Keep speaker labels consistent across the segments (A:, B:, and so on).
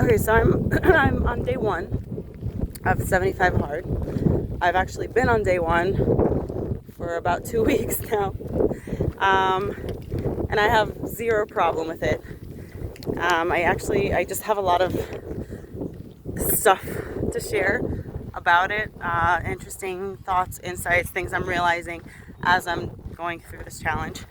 A: Okay, so I'm I'm on day one of 75 hard. I've actually been on day one for about 2 weeks now, um, and I have zero problem with it. I just have a lot of stuff to share about it, interesting thoughts, insights, things I'm realizing as I'm going through this challenge.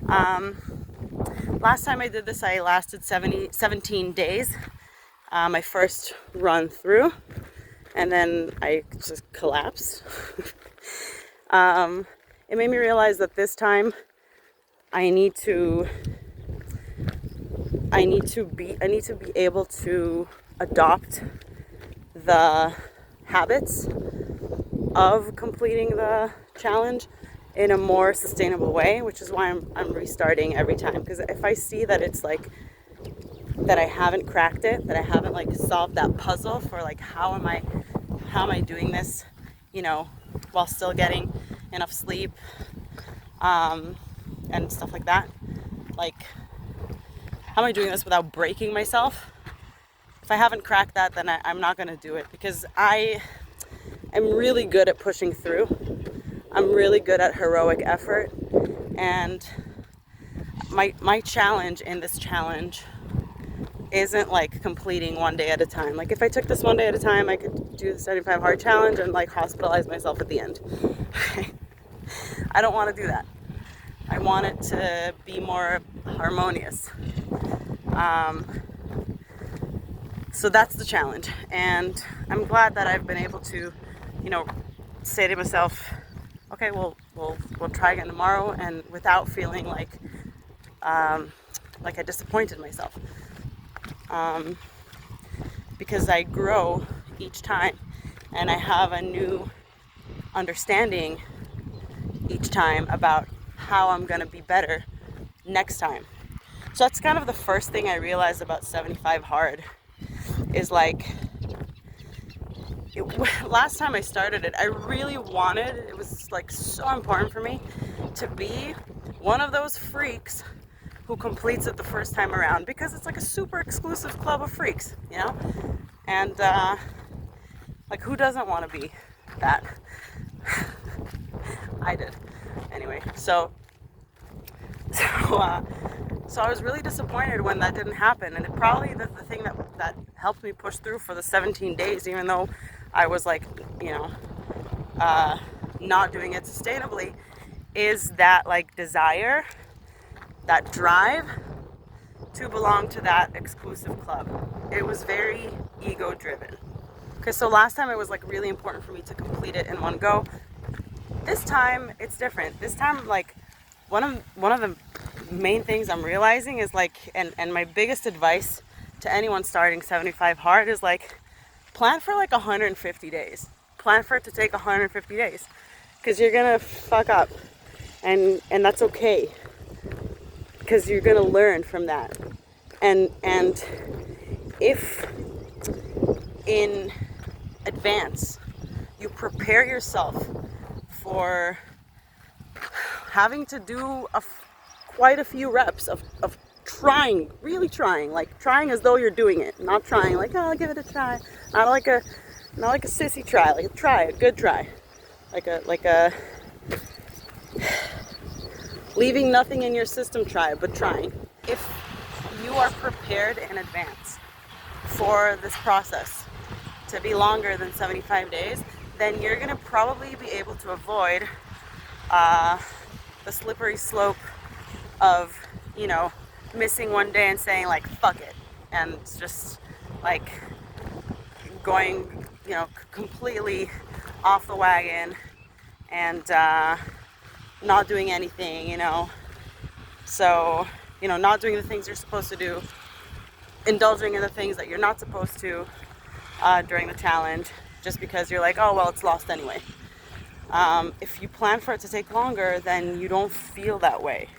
A: Last time I did this, I lasted 17 days, my first run through, and then I just collapsed. It made me realize that this time I need to be able to adopt the habits of completing the challenge in a more sustainable way, which is why I'm restarting every time. Because if I see that it's like that I haven't cracked it, that I haven't like solved that puzzle for like how am I doing this, while still getting enough sleep, and stuff like that. Like, how am I doing this without breaking myself? If I haven't cracked that, then I'm not going to do it, because I am really good at pushing through. I'm really good at heroic effort, and my challenge in this challenge isn't like completing one day at a time. Like, if I took this one day at a time, I could do the 75 hard challenge and like hospitalize myself at the end. I don't want to do that. I want it to be more harmonious. So that's the challenge, and I'm glad that I've been able to, say to myself, okay, we'll try again tomorrow, and without feeling like I disappointed myself, because I grow each time, and I have a new understanding each time about how I'm gonna be better next time. So that's kind of the first thing I realized about 75 hard, is like, last time I started it, I really wanted, it was like so important for me to be one of those freaks who completes it the first time around, because it's like a super exclusive club of freaks, and like, who doesn't want to be that? I did. Anyway, so I was really disappointed when that didn't happen, and it probably the thing that helped me push through for the 17 days, even though I was like, not doing it sustainably, is that like desire, that drive to belong to that exclusive club. It was very ego driven. Okay, so last time it was like really important for me to complete it in one go. This time it's different. This time, like, one of the main things I'm realizing is like, and my biggest advice to anyone starting 75 hard is like, plan for like 150 days. Plan for it to take 150 days, because you're gonna fuck up, and that's okay, because you're gonna learn from that. And if in advance you prepare yourself for having to do quite a few reps of trying, really trying, like trying as though you're doing it, not trying like, oh, I'll give it a try, not like a sissy try, like a good try, like a leaving nothing in your system try, but trying. If you are prepared in advance for this process to be longer than 75 days, then you're going to probably be able to avoid the slippery slope of, missing one day and saying like, fuck it, and just like going, completely off the wagon, and not doing anything, so, not doing the things you're supposed to do, indulging in the things that you're not supposed to during the challenge, just because you're like, oh, well, it's lost anyway. If you plan for it to take longer, then you don't feel that way.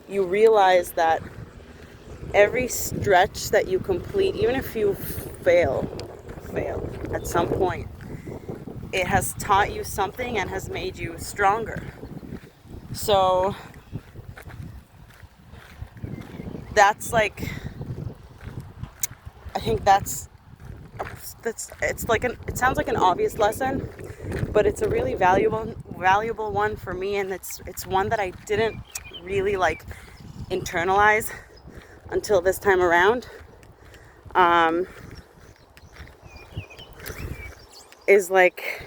A: You realize that every stretch that you complete, even if you fail at some point, it has taught you something and has made you stronger. So that's like, I think that's it's like it sounds like an obvious lesson, but it's a really valuable one for me, and it's one that I didn't really like internalize until this time around. Is like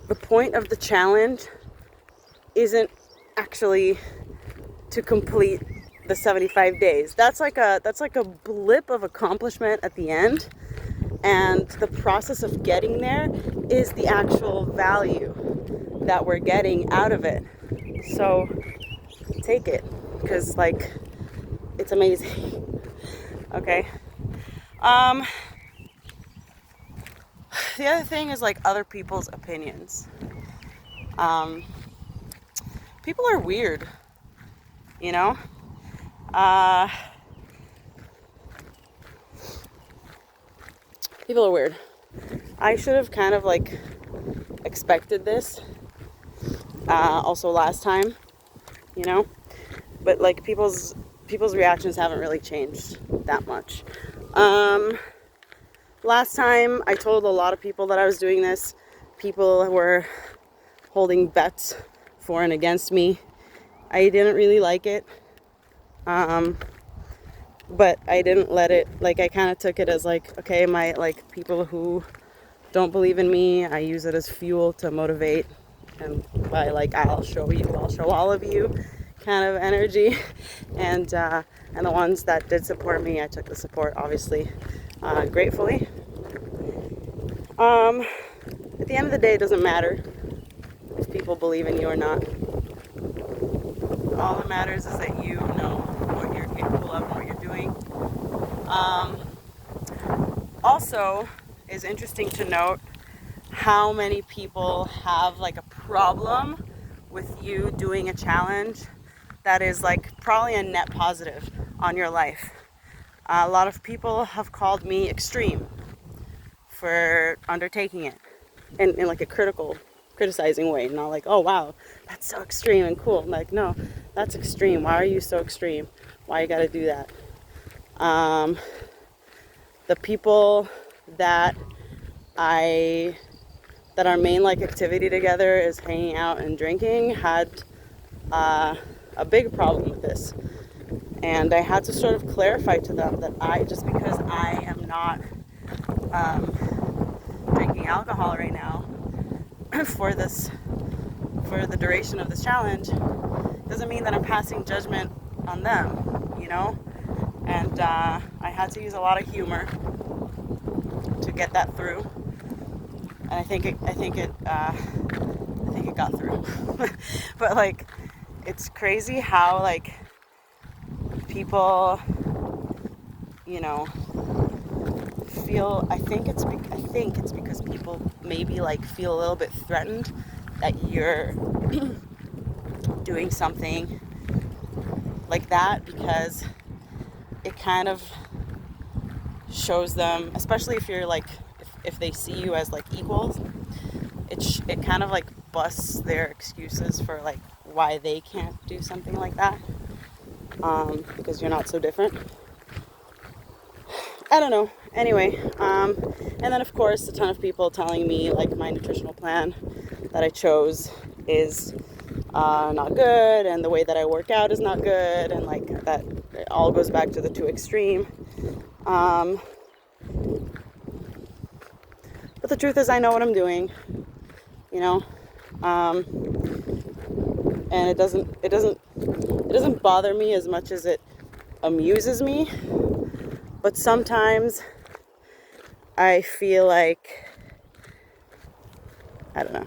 A: the point of the challenge isn't actually to complete the 75 days. That's like a blip of accomplishment at the end, and the process of getting there is the actual value that we're getting out of it. So take it, because like it's amazing. Okay. The other thing is like other people's opinions. People are weird, you know? People are weird. I should have kind of like expected this also last time, you know? But like people's reactions haven't really changed that much. Last time I told a lot of people that I was doing this. People were holding bets for and against me. I didn't really like it. But I didn't let it, like, I kind of took it as like, okay, my, like, people who don't believe in me, I use it as fuel to motivate, and by like, I'll show all of you kind of energy. And the ones that did support me, I took the support, obviously, gratefully. At the end of the day, it doesn't matter if people believe in you or not. All that matters is that you know what you're capable of and what you're doing. Also, is interesting to note how many people have like a problem with you doing a challenge that is like probably a net positive on your life. A lot of people have called me extreme for undertaking it in like a criticizing way, not like, oh wow, that's so extreme and cool. I'm like, no, that's extreme. Why are you so extreme? Why you gotta do that? The people that our main like activity together is hanging out and drinking had a big problem with this, and I had to sort of clarify to them that just because I am not drinking alcohol right now for the duration of this challenge doesn't mean that I'm passing judgment on them, you know. And I had to use a lot of humor to get that through, and I think it got through. But like, it's crazy how like people, you know, feel. I think it's because people maybe like feel a little bit threatened that you're doing something like that, because it kind of shows them, especially if you're like, if they see you as like equals, it kind of like busts their excuses for like why they can't do something like that, because you're not so different. I don't know. Anyway, and then of course a ton of people telling me like my nutritional plan that I chose is not good, and the way that I work out is not good, and like that it all goes back to the too extreme. But the truth is, I know what I'm doing, you know, and it doesn't bother me as much as it amuses me. But sometimes I feel like, I don't know.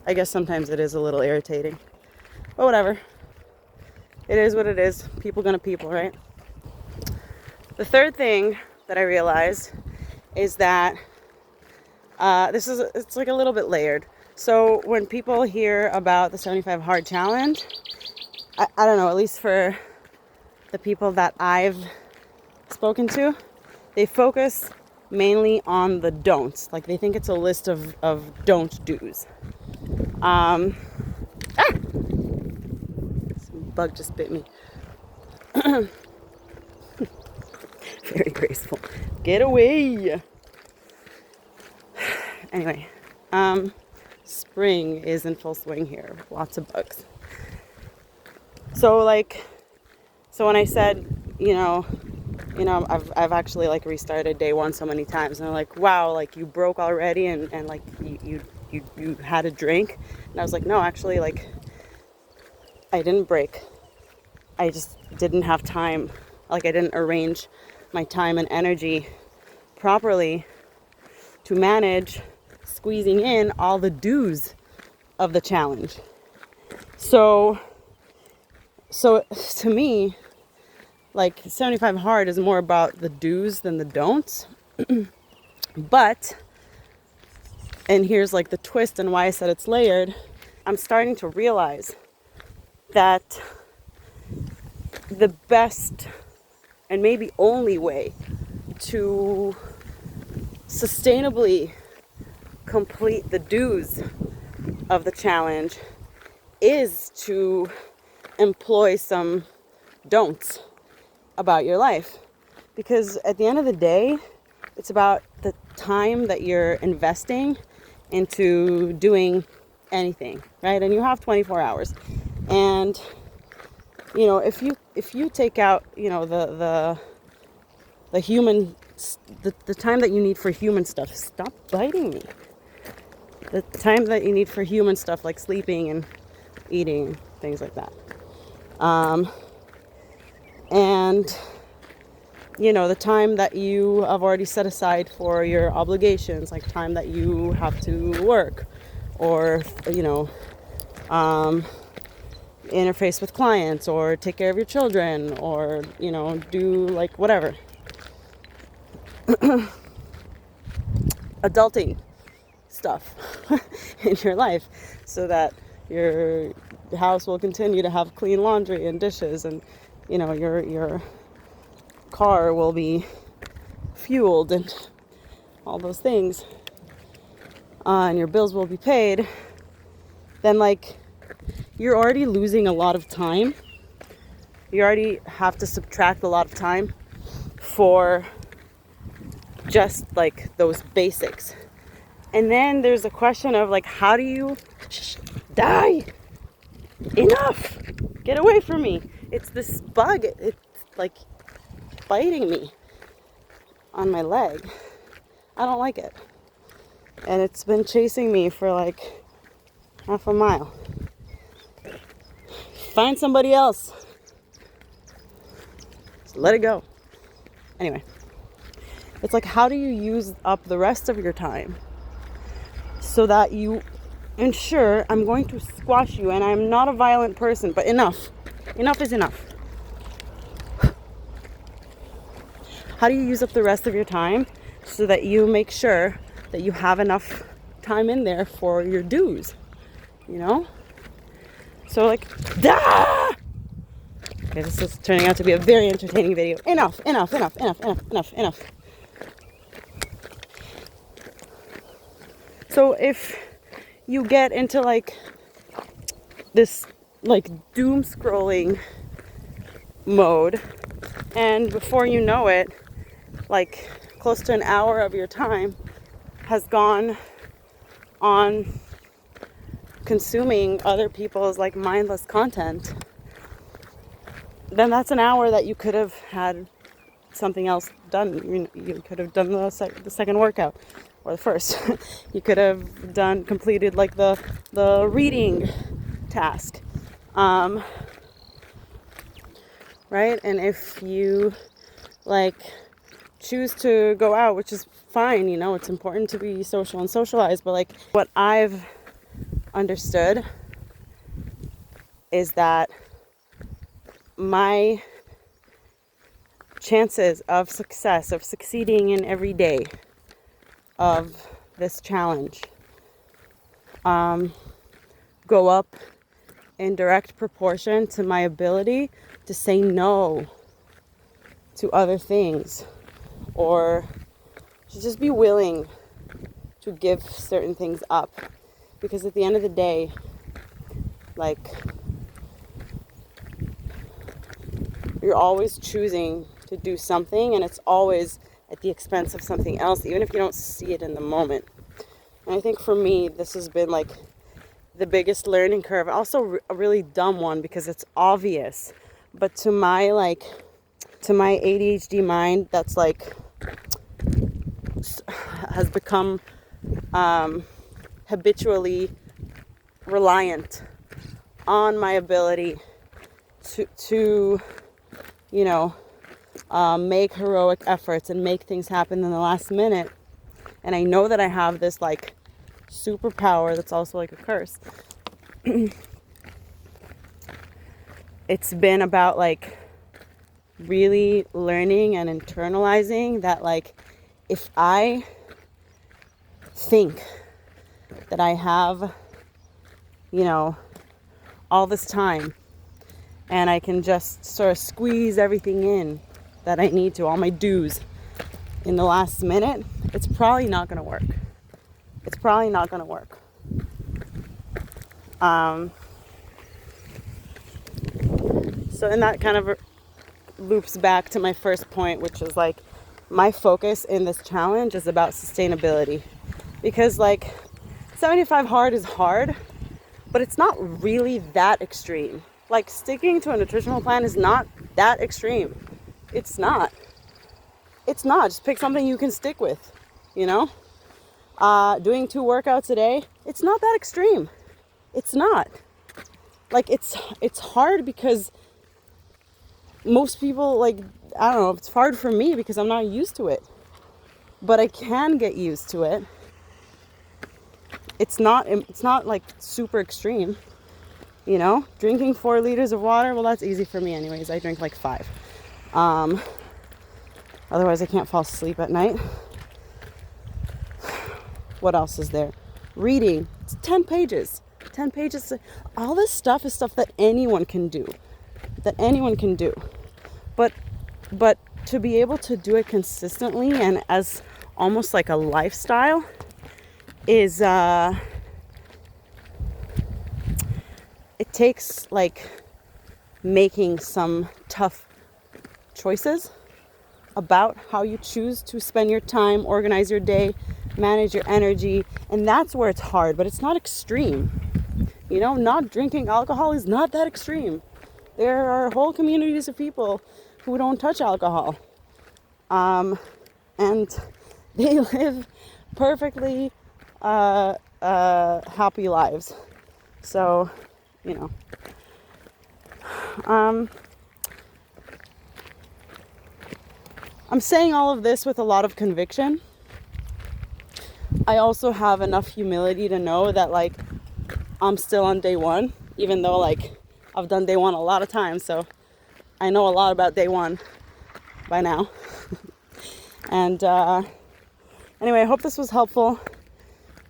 A: I guess sometimes it is a little irritating, but whatever. It is what it is. People gonna people, right? The third thing that I realized is that it's like a little bit layered. So when people hear about the 75 Hard Challenge, I don't know, at least for the people that I've spoken to, they focus mainly on the don'ts. Like, they think it's a list of don't do's. Some bug just bit me. very graceful. Get away. Anyway, spring is in full swing here. Lots of bugs. So when I said, I've actually like restarted day one so many times, and I'm like, wow, like you broke already, and like you had a drink, and I was like, no, actually, like I didn't break. I just didn't have time. Like I didn't arrange my time and energy properly to manage squeezing in all the do's of the challenge. So to me, like 75 hard is more about the do's than the don'ts. But, and here's like the twist and why I said it's layered, I'm starting to realize that the best and maybe only way to sustainably complete the do's of the challenge is to employ some don'ts about your life. Because at the end of the day, it's about the time that you're investing into doing anything, right? And you have 24 hours. And if you take out, the human, the time that you need for human stuff, stop biting me. The time that you need for human stuff like sleeping and eating, things like that. And the time that you have already set aside for your obligations, like time that you have to work or, interface with clients or take care of your children or, do like whatever. Adulting stuff in your life so that your house will continue to have clean laundry and dishes, and your car will be fueled and all those things, and your bills will be paid. Then you're already losing a lot of time. You already have to subtract a lot of time for just like those basics. And then there's a question of like, how do you die? Enough! Get away from me. It's this bug. It's like biting me on my leg. I don't like it. And it's been chasing me for like half a mile. Find somebody else. Just let it go. Anyway, it's like, how do you use up the rest of your time so that you ensure I'm going to squash you, and I'm not a violent person, but enough. Enough is enough. How do you use up the rest of your time so that you make sure that you have enough time in there for your dues? So like, okay, this is turning out to be a very entertaining video. Enough. So if you get into like this like doom scrolling mode, and before you know it, like close to an hour of your time has gone on consuming other people's like mindless content, then that's an hour that you could have had something else done. You could have done the second workout, or the first. You could have completed like the reading task, right? And if you like choose to go out, which is fine, it's important to be social and socialize, but like what I've understood is that my chances of success, of succeeding in every day of this challenge, go up in direct proportion to my ability to say no to other things, or to just be willing to give certain things up. Because at the end of the day, like, you're always choosing to do something, and it's always at the expense of something else, even if you don't see it in the moment. And I think for me, this has been like the biggest learning curve. Also a really dumb one because it's obvious, but to my ADHD mind, that's like has become habitually reliant on my ability to you know, make heroic efforts and make things happen in the last minute. And I know that I have this like superpower that's also like a curse. It's been about like really learning and internalizing that like if I think that I have, you know, all this time and I can just sort of squeeze everything in that I need to, all my dues in the last minute, it's probably not going to work. It's probably not going to work. So and that kind of loops back to my first point, which is like my focus in this challenge is about sustainability. Because like 75 hard is hard, but it's not really that extreme. Like sticking to a nutritional plan is not that extreme. It's not. It's not. Just pick something you can stick with, you know? Doing 2 workouts a day, it's not that extreme. It's not. Like it's hard because most people, like, I don't know, it's hard for me because I'm not used to it. But I can get used to it. It's not like super extreme, you know? Drinking 4 liters of water, well, that's easy for me anyways. I drink like 5. Otherwise I can't fall asleep at night. What else is there? Reading. It's 10 pages. 10 pages. All this stuff is stuff that anyone can do. But to be able to do it consistently and as almost like a lifestyle is it takes like making some tough choices about how you choose to spend your time, organize your day, manage your energy, and that's where it's hard, but it's not extreme. You know, not drinking alcohol is not that extreme. There are whole communities of people who don't touch alcohol. And they live perfectly happy lives. So, you know. I'm saying all of this with a lot of conviction. I also have enough humility to know that like I'm still on day 1, even though like I've done day 1 a lot of times, so I know a lot about day 1 by now. And anyway, I hope this was helpful.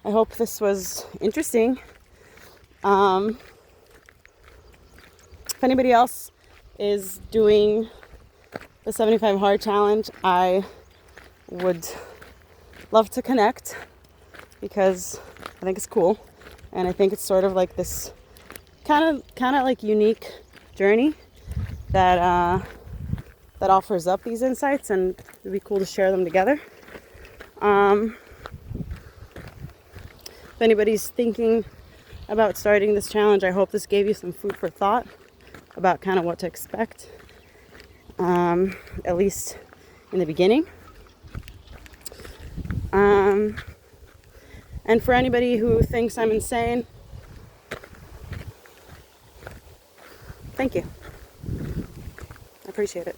A: I hope this was interesting. If anybody else is doing the 75 hard challenge, I would love to connect because I think it's cool, and I think it's sort of like this kind of like unique journey that offers up these insights, and it'd be cool to share them together. If anybody's thinking about starting this challenge, I hope this gave you some food for thought about kind of what to expect, at least in the beginning. And for anybody who thinks I'm insane, thank you. I appreciate it.